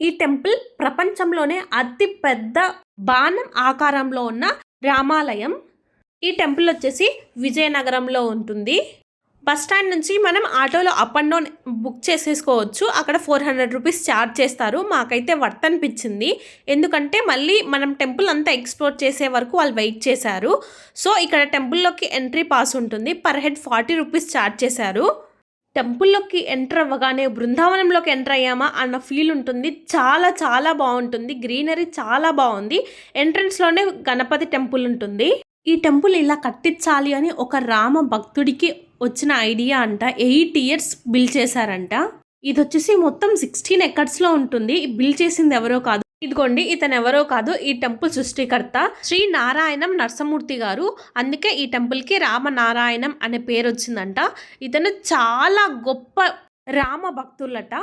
ఈ టెంపుల్ ప్రపంచంలోనే అతి పెద్ద బాణం ఆకారంలో ఉన్న రామాలయం. ఈ టెంపుల్ వచ్చేసి విజయనగరంలో ఉంటుంది. బస్ స్టాండ్ నుంచి మనం ఆటోలో అప్ అండ్ డౌన్ బుక్ చేసేసుకోవచ్చు. అక్కడ 400 రూపీస్ ఛార్జ్ చేస్తారు. మాకైతే వర్త్ అనిపించింది, ఎందుకంటే మళ్ళీ మనం టెంపుల్ అంతా ఎక్స్ప్లోర్ చేసే వరకు వాళ్ళు వెయిట్ చేశారు. సో ఇక్కడ టెంపుల్లోకి ఎంట్రీ పాస్ ఉంటుంది. పర్ హెడ్ 40 రూపీస్ ఛార్జ్ చేశారు. టెంపుల్లోకి ఎంటర్ అవ్వగానే బృందావనంలోకి ఎంటర్ అయ్యామా అన్న ఫీల్ ఉంటుంది. చాలా చాలా బాగుంటుంది. గ్రీనరీ చాలా బాగుంది. ఎంట్రన్స్లోనే గణపతి టెంపుల్ ఉంటుంది. ఈ టెంపుల్ ఇలా కట్టించాలి అని ఒక రామ భక్తుడికి వచ్చిన ఐడియా అంట. 8 ఇయర్స్ బిల్డ్ చేశారంట. ఇది వచ్చేసి మొత్తం 16 ఎకర్స్లో ఉంటుంది. బిల్డ్ చేసింది ఎవరో కాదు, ఇదిగోండి ఇతను ఎవరో కాదు, ఈ టెంపుల్ సృష్టికర్త శ్రీ నారాయణం నరసింహమూర్తి గారు. అందుకే ఈ టెంపుల్కి రామనారాయణం అనే పేరు వచ్చిందంట. ఇతను చాలా గొప్ప రామ భక్తులట.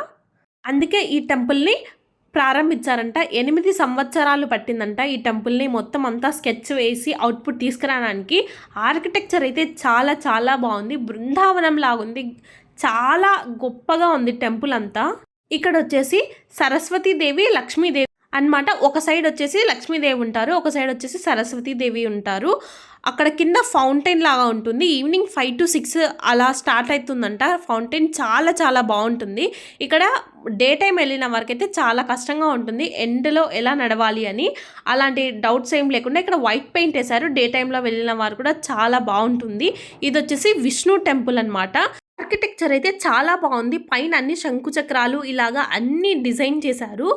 అందుకే ఈ టెంపుల్ని ప్రారంభించారంట. 8 సంవత్సరాలు పట్టిందంట ఈ టెంపుల్ని మొత్తం అంతా స్కెచ్ వేసి అవుట్పుట్ తీసుకురావడానికి. ఆర్కిటెక్చర్ అయితే చాలా చాలా బాగుంది. బృందావనం లాగుంది. చాలా గొప్పగా ఉంది టెంపుల్ అంతా. ఇక్కడ వచ్చేసి సరస్వతీదేవి, లక్ష్మీదేవి అన్నమాట. ఒక సైడ్ వచ్చేసి లక్ష్మీదేవి ఉంటారు, ఒక సైడ్ వచ్చేసి సరస్వతీదేవి ఉంటారు. అక్కడ కింద ఫౌంటైన్ లాగా ఉంటుంది. ఈవినింగ్ 5 to 6 అలా స్టార్ట్ అవుతుందంట ఫౌంటైన్. చాలా చాలా బాగుంటుంది. ఇక్కడ డే టైం వెళ్ళిన వరకైతే చాలా కష్టంగా ఉంటుంది, ఎండ్లో ఎలా నడవాలి అని. అలాంటి డౌట్స్ ఏం లేకుండా ఇక్కడ వైట్ పెయింట్ వేశారు. డే టైంలో వెళ్ళిన వారు కూడా చాలా బాగుంటుంది. ఇది వచ్చేసి విష్ణు టెంపుల్ అనమాట. ఆర్కిటెక్చర్ అయితే చాలా బాగుంది. పైన అన్ని శంకు చక్రాలు ఇలాగా అన్ని డిజైన్ చేశారు.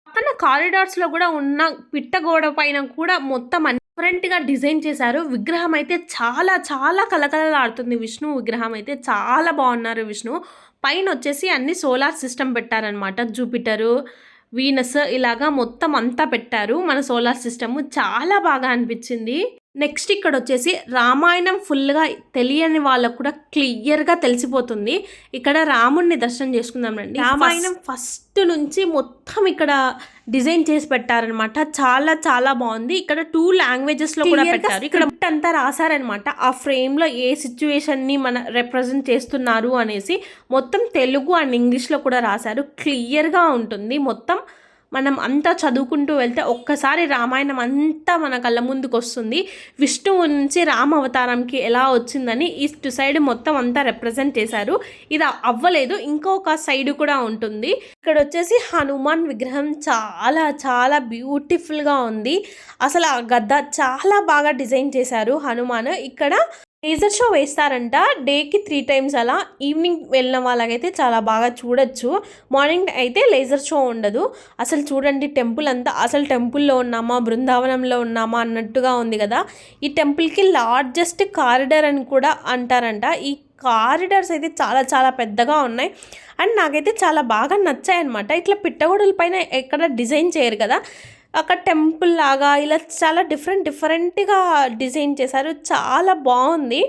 పక్కన కారిడార్స్లో కూడా ఉన్న పిట్టగోడ పైన కూడా మొత్తం డిఫరెంట్గా డిజైన్ చేశారు. విగ్రహం అయితే చాలా చాలా కలకలలాడుతుంది. విష్ణు విగ్రహం అయితే చాలా బాగున్నారు. విష్ణు పైన వచ్చేసి అన్ని సోలార్ సిస్టమ్ పెట్టారనమాట. జూపిటరు, వీనస్ ఇలాగా మొత్తం అంతా పెట్టారు. మన సోలార్ సిస్టమ్ చాలా బాగా అనిపించింది. నెక్స్ట్ ఇక్కడ వచ్చేసి రామాయణం ఫుల్గా తెలియని వాళ్ళకు కూడా క్లియర్గా తెలిసిపోతుంది. ఇక్కడ రాముడిని దర్శనం చేసుకుందాం రండి. రామాయణం ఫస్ట్ నుంచి మొత్తం ఇక్కడ డిజైన్ చేసి పెట్టారనమాట. చాలా చాలా బాగుంది. ఇక్కడ 2 లాంగ్వేజెస్లో కూడా పెట్టారు. ఇక్కడ అంతా రాశారనమాట. ఆ ఫ్రేమ్లో ఏ సిచ్యువేషన్ని మన రిప్రజెంట్ చేస్తున్నారు అనేసి మొత్తం తెలుగు అండ్ ఇంగ్లీష్లో కూడా రాశారు. క్లియర్గా ఉంటుంది. మొత్తం మనం అంతా చదువుకుంటూ వెళ్తే ఒక్కసారి రామాయణం అంతా మన కళ్ళ ముందుకు వస్తుంది. విష్ణువు నుంచి రామ అవతారంకి ఎలా వచ్చిందని ఈస్ట్ సైడ్ మొత్తం అంతా రిప్రజెంట్ చేశారు. ఇది అవ్వలేదు, ఇంకొక సైడ్ కూడా ఉంటుంది. ఇక్కడ వచ్చేసి హనుమాన్ విగ్రహం చాలా చాలా బ్యూటిఫుల్గా ఉంది. అసలు ఆ గద్ద చాలా బాగా డిజైన్ చేశారు హనుమాన్. ఇక్కడ లేజర్ షో వేస్తారంట. డేకి 3 times అలా. ఈవినింగ్ వెళ్ళిన వాళ్ళకైతే చాలా బాగా చూడొచ్చు. మార్నింగ్ అయితే లేజర్ షో ఉండదు. అసలు చూడండి టెంపుల్ అంతా. అసలు టెంపుల్లో ఉన్నామా బృందావనంలో ఉన్నామా అన్నట్టుగా ఉంది కదా. ఈ టెంపుల్కి లార్జెస్ట్ కారిడార్ అని కూడా అంటారంట. ఈ కారిడార్స్ అయితే చాలా చాలా పెద్దగా ఉన్నాయి. అండ్ నాకైతే చాలా బాగా నచ్చాయి అనమాట. ఇట్లా పిట్టగోడల పైన ఎక్కడ డిజైన్ చేయరు కదా, అక్కడ టెంపుల్ లాగా ఇలా చాలా డిఫరెంట్గా డిజైన్ చేశారు. చాలా బాగుంది.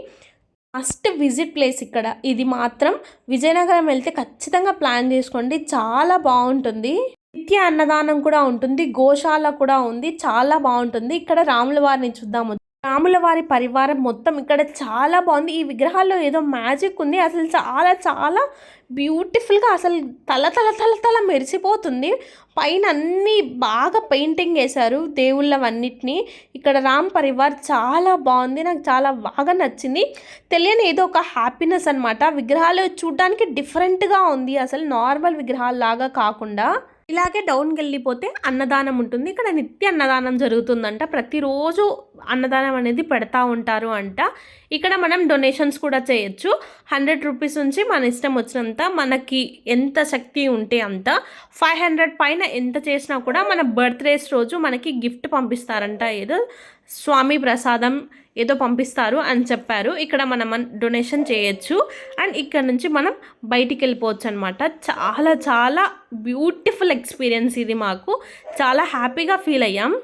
మస్ట్ విజిట్ ప్లేస్ ఇక్కడ. ఇది మాత్రం విజయనగరం వెళ్తే ఖచ్చితంగా ప్లాన్ చేసుకోండి. చాలా బాగుంటుంది. నిత్య అన్నదానం కూడా ఉంటుంది. గోశాల కూడా ఉంది. చాలా బాగుంటుంది. ఇక్కడ రాముల వారిని చూద్దాము. రాముల వారి పరివారం మొత్తం ఇక్కడ చాలా బాగుంది. ఈ విగ్రహాల్లో ఏదో మ్యాజిక్ ఉంది. అసలు చాలా చాలా బ్యూటిఫుల్గా అసలు తల మెరిసిపోతుంది. పైన అన్నీ బాగా పెయింటింగ్ వేశారు దేవుళ్ళవన్నిటినీ. ఇక్కడ రామ్ పరివార్ చాలా బాగుంది. నాకు చాలా బాగా నచ్చింది. తెలియని ఏదో ఒక హ్యాపీనెస్ అనమాట. విగ్రహాలు చూడడానికి డిఫరెంట్గా ఉంది. అసలు నార్మల్ విగ్రహాల లాగా కాకుండా. ఇలాగే డౌన్కి వెళ్ళిపోతే అన్నదానం ఉంటుంది. ఇక్కడ నిత్య అన్నదానం జరుగుతుందంట. ప్రతిరోజు అన్నదానం అనేది పెడతా ఉంటారు అంట. ఇక్కడ మనం డొనేషన్స్ కూడా చేయొచ్చు. 100 రూపీస్ నుంచి మన ఇష్టం వచ్చినంత, మనకి ఎంత శక్తి ఉంటే అంత. 500 పైన ఎంత చేసినా కూడా మన బర్త్డేస్ రోజు మనకి గిఫ్ట్ పంపిస్తారంట. ఏదో స్వామి ప్రసాదం ఏదో పంపిస్తారు అని చెప్పారు. ఇక్కడ మనం డొనేషన్ చేయొచ్చు. అండ్ ఇక్కడ నుంచి మనం బయటికి వెళ్ళిపోవచ్చు అనమాట. చాలా చాలా బ్యూటిఫుల్ ఎక్స్పీరియన్స్ ఇది. మాకు చాలా హ్యాపీగా ఫీల్ అయ్యాం.